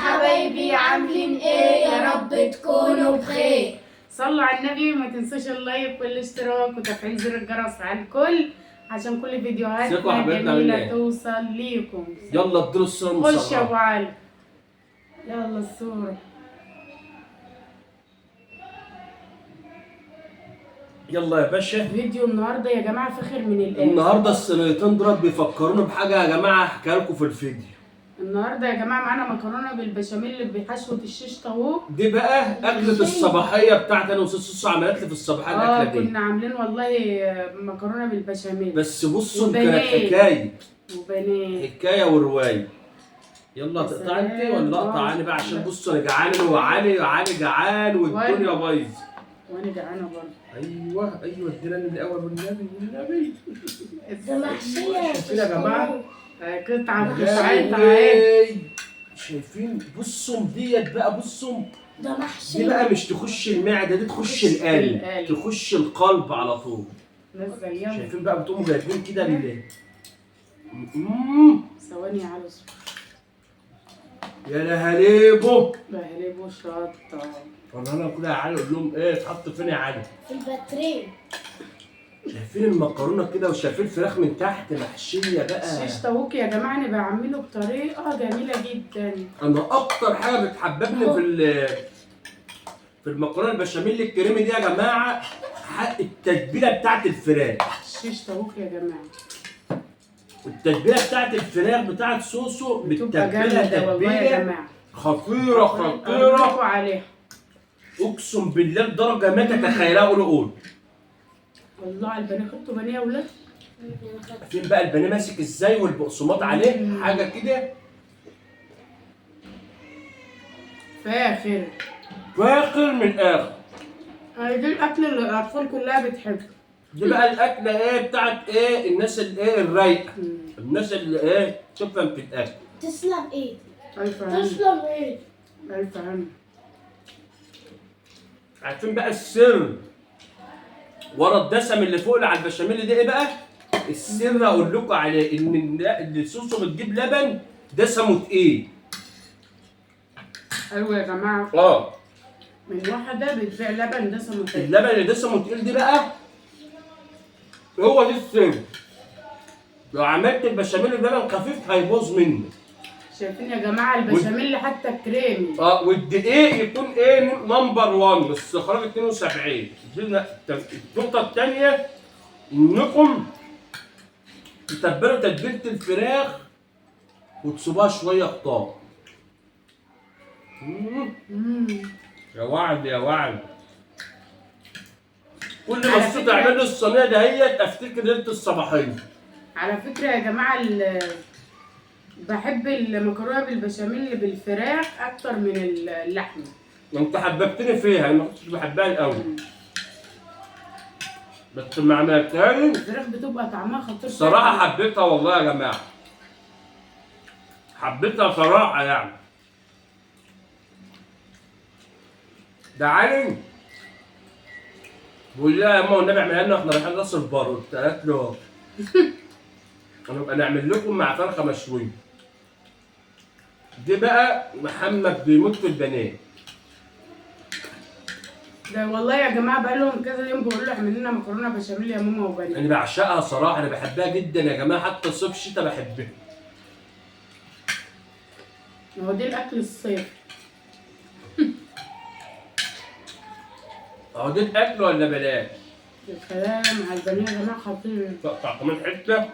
حبايبي عاملين ايه؟ يا رب تكونوا بخير. صلوا على النبي وما تنسوش اللايك والاشتراك وتفعيل زر الجرس على الكل عشان كل فيديوهاتنا جميلة توصل ليكم. يلا اديله الصورة خش يا ابو علي، يلا الصورة. يلا يا باشا. فيديو النهارده يا جماعة فخر من الآخر. النهارده الصينيتين دول بيفكرونا بحاجة يا جماعة هحكيها لكم في الفيديو. النهارده يا جماعة معانا مكرونة بالبشاميل بحشوة الشيش طاووق. دي بقى أكلة الصباحية بتاعتي أنا وأستاذ سوسو عملت لي في الصباحية الأكلة دي. كنا عاملين والله مكرونة بالبشاميل. بس بصوا كانت حكاية حكاية ورواية. يلا تقطع أنت ولا أقطع أنا بقى عشان بصوا أنا جعان وعلي جعان والدنيا بايظة. وأنا جعانة برضه. أيوه ادينا الأول والنبي. ده محشية شايفين يا جماعة؟ قطعة شايفين بصوا ديت بقى بصوا ده محشية. دي بقى مش تخش المعدة، دي تخش القلب، تخش القلب على طول. شايفين بقى بتقوموا جايبين كده ثواني على يا لهاليبو لهاليبو شطة. انا كده يا علي اقول لهم ايه تحط فين يا علي؟ في الباترين. شايفين المكرونه كده وشايفين الفراخ من تحت محشيه بقى. الشيش طاووق يا جماعه انا بعمله بطريقه جميله جدا. انا اكتر حاجه بتحببني في المكرونه البشاميل الكريمي دي يا جماعه التتبيله بتاعت الفراخ. الشيش طاووق يا جماعه التتبيله بتاعت الفراخ بتاعت سوسو بتتبلها تتبيله يا جماعه خطيره عليها اقسم بالله لدرجه ما تتخيلها. قول والله على البانيه. خدتوا بانيه يا ولاد؟ فين بقى البانيه ماسك ازاي والبقسماط عليه حاجه كده فاخر من الاخر. دي الاكل اللي الاطفال كلها بتحبه. دي بقى الاكله ايه بتاعت ايه الناس اللي ايه الرايقه، الناس اللي ايه تفهم في الاكل. تسلم ايدي. الف هنا. تسلم ايدي. الف هنا. عارفين بقى السر ورا الدسم اللي فوق اللي على البشاميل ده ايه بقى؟ السر اقول لكم عليه ان السوسو بتجيب لبن دسمه تقيل. ايوه يا جماعه. من واحده بتبيع لبن دسمه تقيل. اللبن اللي دسمه تقيل دي بقى هو دي السر. لو عملت البشاميل بلبن خفيف هيبوظ منك. شايفين يا جماعه البشاميل حتى الكريمي. والدقيق يكون ايه نمبر 1 استخراج 72. دي النقطه الثانيه انكم تتبلوا تتبيله الفراخ وتسيبوها شويه خطار. يا وعد كل ما تعملوا الصينيه دهيت افتكر ليله الصباحيه. على فكره يا جماعه بحب المكرونه بالبشاميل بالفراخ اكتر من اللحمه. انت حببتني فيها، انا ما كنتش بحبها الاول بس لما عملتها لي الفراخ بتبقى طعمها خطير صراحه حبيتها والله يا جماعه. حبيتها صراحه يعني. ده علي بيقول لي يا ماما والنبي اعملها لنا واحنا رايحين راس البر. قلت له هنبقى نعمل لكم مع فرخه مشويه. دي بقى محمد بيموت في البنات. ده والله يا جماعه بقى لهم كذا يوم بقول له اعمل لنا مكرونه بشاميل يا ماما وبنات. انا بعشقها صراحه، انا بحبها جدا يا جماعه حتى صيف شتاء بحبها. هو دي الاكل الصيف. اهو دي الاكل ولا بلاش؟ الكلام على البانيه يا جماعه خطير. تقطع كمان حته.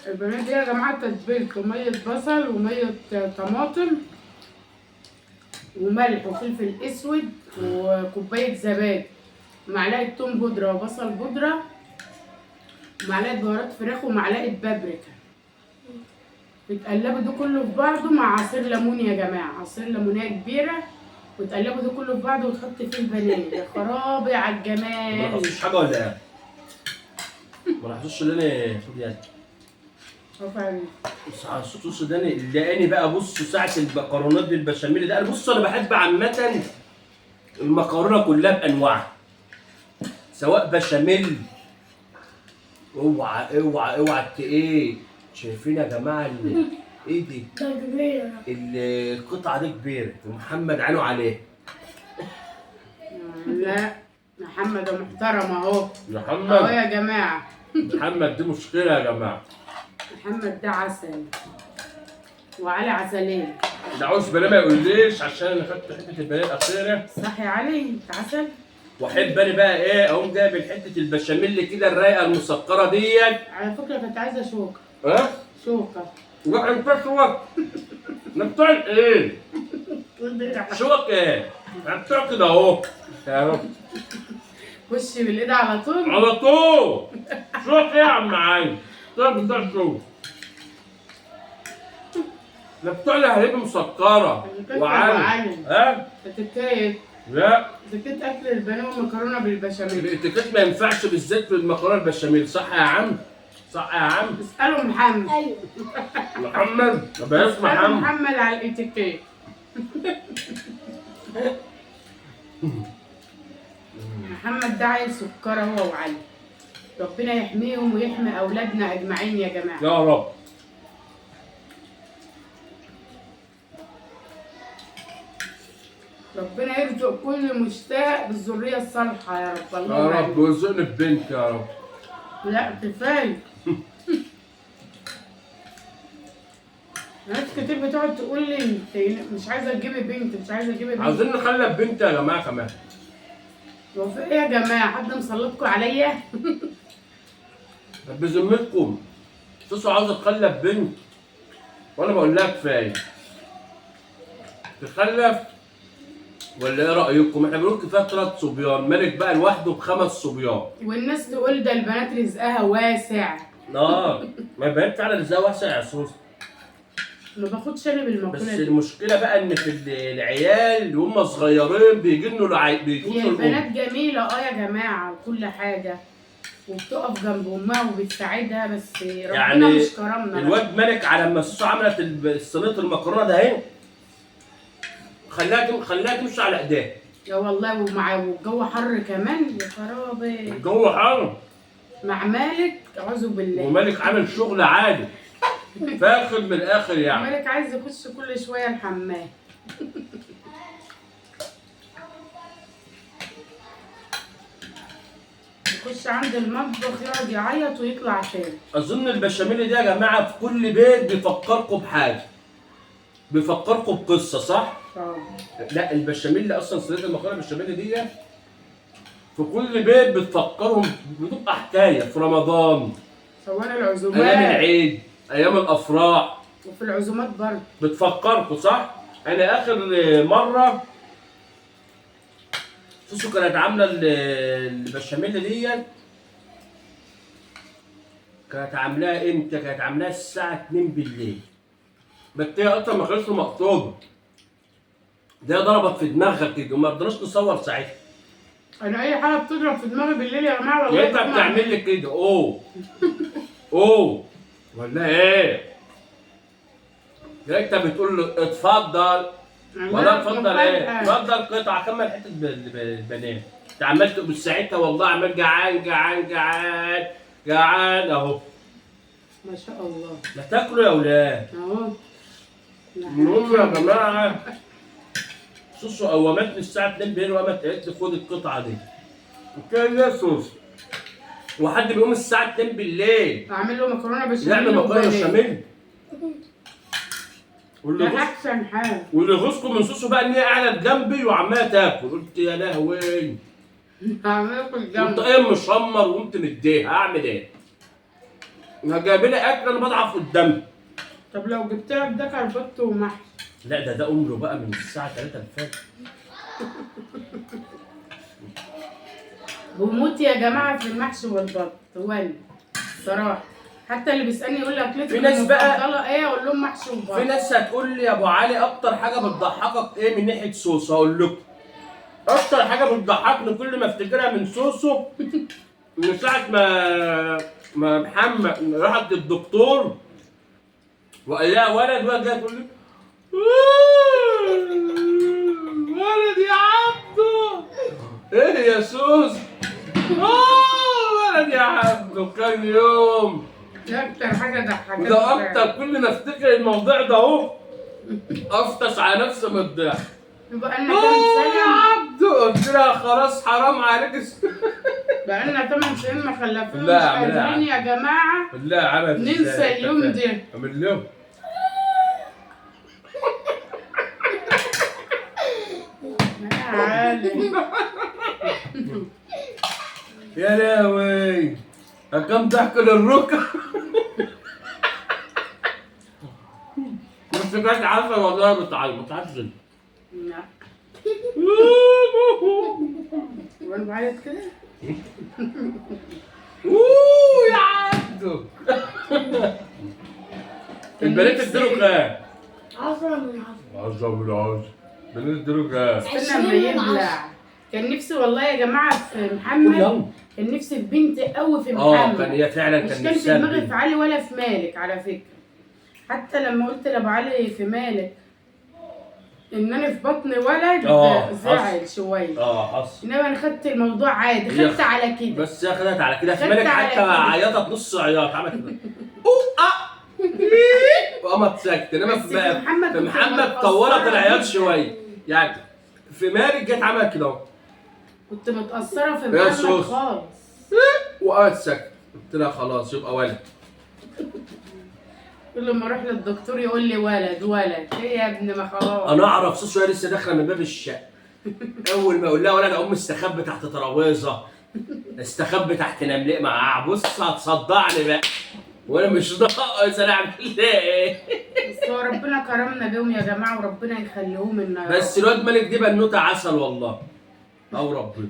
البانيه دي يا جماعه تتبيلته ميه بصل وميه طماطم وملح وفلفل اسود وكوبايه زبادي ومعلقه توم بودره وبصل بودره ومعلقه بهارات فراخ ومعلقه بابريكا. بتقلبوا ده كله في بعضه مع عصير ليمون يا جماعه، عصير ليمونيه كبيره وتقلبوا ده كله في بعضه وتحط فيه البانيه. يا خرابي على الجمال. ما لاحظتش حاجه ولا ايه؟ ما لاحظتش اللي انا خد يعني. بص على الصوص ده لقاني بقى. بص ساعه المكرونات دي البشاميل ده انا بحب عامه المكرونه كلها بانواعها سواء بشاميل. اوعى ايه شايفين يا جماعه ايه دي؟ ده كبير. القطعه دي كبيره ومحمد عينه عليه. لا محمد محترم اهو. اهو محمد يا جماعه. محمد دي مشكله يا جماعه. محمد ده عسل وعلي عسلين. ده عاوز بلا ما يقوليش عشان انا خدت حته البانيه الاخيره. صح يا علي انت عسل. واحب انا بقى ايه اقوم جايب حته البشاميل كده الرايقه المسكره ديت. على فكره كنت عايزه شوكه. ها؟ شوكه. لا انت شوك. نبتوع ايه؟ شوك ايه؟ نبتوع كده اهو. يا رب. خش بالايد على طول. على طول. شوك ايه يا عم عين؟ طب ده شوك. نبتوع الهريبه مسكره. وعين. ها؟ اتكيت. لا. اتكيت اكل البانيه والمكرونه بالبشاميل. الاتيكيت ما ينفعش بالذات في المكرونه البشاميل، صح يا عم؟ صح يا عم؟ اسالوا محمد. ايوه. محمد طب اسمع اسالوا محمد. محمد على الاتيكيت. محمد ده عيل سكر هو وعلي. ربنا يحميهم ويحمي اولادنا اجمعين يا جماعه. يا رب. ربنا يرزق كل مشتاق بالذريه الصالحه يا رب. يا اللهم رب آمين. وارزقني ببنت يا رب. لا كفايه. ناس كتير بتقعد تقول لي انت مش عايزه تجيبي بنت مش عايزه تجيبي بنت. عاوزين نخلف بنت يا جماعه كمان. هو في ايه يا جماعه؟ حد مسلطكم عليا؟ طب بذمتكم سوسو عاوزه تخلف بنت وانا بقول لها كفايه. تخلف ولا ايه رايكم؟ احنا بنقول كفايه 3 صبيان، مالك بقى لوحده ب5 صبيان. والناس تقول ده البنات رزقها واسع. ما البنات فعلا رزقها واسع يا سوسو. ما باخدش انا بس بالمقوله دي. المشكله بقى ان في العيال اللي هم صغيرين بيجنوا هي بيجنوا البنات جميله يا جماعه وكل حاجه وبتقف جنب امها وبتساعدها بس ربنا يعني مش كرمنا. الواد مالك على ما سوسو عملت صينيه المكرونه ده اهي خلاها تمشي على ايديها. يا والله والجو حر كمان يا خرابي. الجو حر. مع مالك اعوذ بالله. ومالك عامل شغل عالي فاخر من الاخر يعني. مالك عايز يخش كل شويه الحمام. يخش عند المطبخ يقعد يعيط ويطلع تاني. اظن البشاميل دي يا جماعه في كل بيت بيفكركم بحاجه، بيفكركم بقصه، صح؟ لا البشاميل اصلا صينيه المكرونه البشاميل دي في كل بيت بتفكرهم، بتبقى حكايه في رمضان، صوان العزومات، ايام العيد، ايام الافراح، وفي العزومات برضه بتفكركم، صح؟ انا اخر مره سوسو كانت عامله البشاميل دي كانت عاملاها امتى؟ كانت عاملاها الساعه 2 بالليل. بس هي اصلا ما كانتش مقصوده، ده ضربت في دماغها كده وما رضناش نصور ساعتها. انا اي حاجه بتضرب في دماغي بالليل يا جماعه والله انت بتعمل لي كده اوه ولا ايه؟ انت بتقول له اتفضل ولا اتفضل ايه؟ اتفضل قطعه كمل حته البنات. انت عملت بالساعتها والله عمال جعان اهو. ما شاء الله. لا تاكلوا يا اولاد اهو. المهم يا جماعه سوسو قومتني الساعه 2 بالليل وقامت قالت لي خد القطعه دي. قلت لها يا سوسو وحد بيقوم الساعه 2 بالليل اعمل له مكرونه بشاميل؟ يعمل مكرونه بشاميل؟ ده احسن حاجه. واللي يغصكم من سوسو بقى ان هي قاعده جنبي وعماله تاكل. قلت يا لهوي هعمل لكم جنب. قمت قايم مشمر وقمت مديها. اعمل ايه؟ ما جايب لي اكل انا بضعف قدامها. طب لو جبت لك ده كربط ومحشي؟ لا ده امره بقى من الساعه 3 الفجر. بموت يا جماعه في المحشي والبط وانا صراحه. حتى اللي بيسالني يقول لي اكلتك في ناس بقى المفضله ايه؟ اقول لهم محشي وبط. في ناس هتقول لي يا ابو علي اكتر حاجه بتضحكك ايه من ناحيه سوسو؟ هقول لكم اكتر حاجه بتضحكني كل ما افتكرها من سوسو من ساعه ما محمد راحت للدكتور وقال لها ولد جاي تقول لي ولد يا عبده. ايه يا سوسو؟ ولد يا عبده. كان يوم ده اكتر حاجه ضحكتني. ده اكتر، كل ما افتكر الموضوع ده اهو افطس على نفسي من الضحك. بقى لنا كام سنه، عبده قلت لها خلاص حرام عليك. بقى لنا 8 سنين ما خلفناش، مش لا، اعملها. قادرين يا جماعه لا عملت ننسى اليوم ده. من اليوم. يا عالم. يا لهوي كم ضحك للركب. بس كانت عارفه والله بتعذب. لا وانا بعيط كده. يا عبدو. البنات اديله كام؟ 10 من 10. 10 من 10. البنات اديله كام؟ استنى لما 20 من يبلع. كان نفسي والله يا جماعه في قول محمد، يلا. كان نفسي في بنت قوي في محمد. كان هي فعلا مش كان كان في نفسها دماغي بنت. في علي ولا في مالك على فكره. حتى لما قلت لابو علي في مالك ان انا في بطن ولد زعل شويه. حصل. انما انا خدت الموضوع عادي، هي خدت على كده. بس هي خدت على كده. في خدت مالك على حتى كده. عيطت نص عياط، عملت كده وقامت ساكت. انما بس في محمد في كنت محمد متأثرة طولت العياط جدا. شويه يعني. في مالك جت عملت كده اهو كنت متأثرة في يا محمد سوس. خالص. وقعدت ساكت. قلت لها خلاص يبقى ولد. كل ما اروح للدكتور يقول لي ولد ولد. ايه يا ابني ما خلاص. انا اعرف سوسو وهي لسه داخله من باب الشقه، اول ما اقول لها ولد اقوم استخبي تحت ترابيزه، استخبي تحت نملق معاها. بص هتصدعني بقى وانا مش ناقص انا اعمل ايه. بس هو ربنا كرمنا بيهم يا جماعة، وربنا يخليهم لنا. بس الواد مالك دي بنوته عسل والله. او ربنا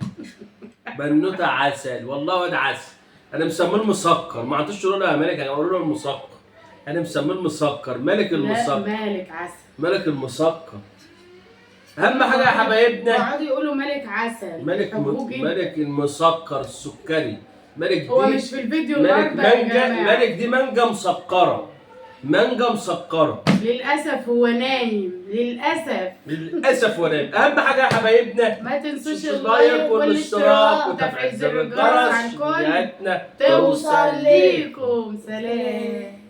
بنوته عسل والله، واد عسل. انا مسميه المسكر. ما عندوش تقولوا له يا مالك، انا اقول له المسكر. انا مسميه المسكر، مالك لا المسكر. مالك عسل. مالك المسكر اهم حاجه يا حبايبنا. يقعدوا يقولوا مالك عسل. مالك بيحبوه جدا. مالك المسكر السكري. مالك دي هو مش في الفيديو مالك النهارده يا مانجا. جماعة. مالك دي مانجا مسكره. مانجا مسكره للأسف هو نايم، للأسف. للاسف. ولا اهم حاجه يا حبايبنا ما تنسوش اللايك اللايك والاشتراك والاشتراك وتفعيل وتفعيل زر زر الجرس الجرس على الكل فيديوهاتنا توصل ليكم. سلام.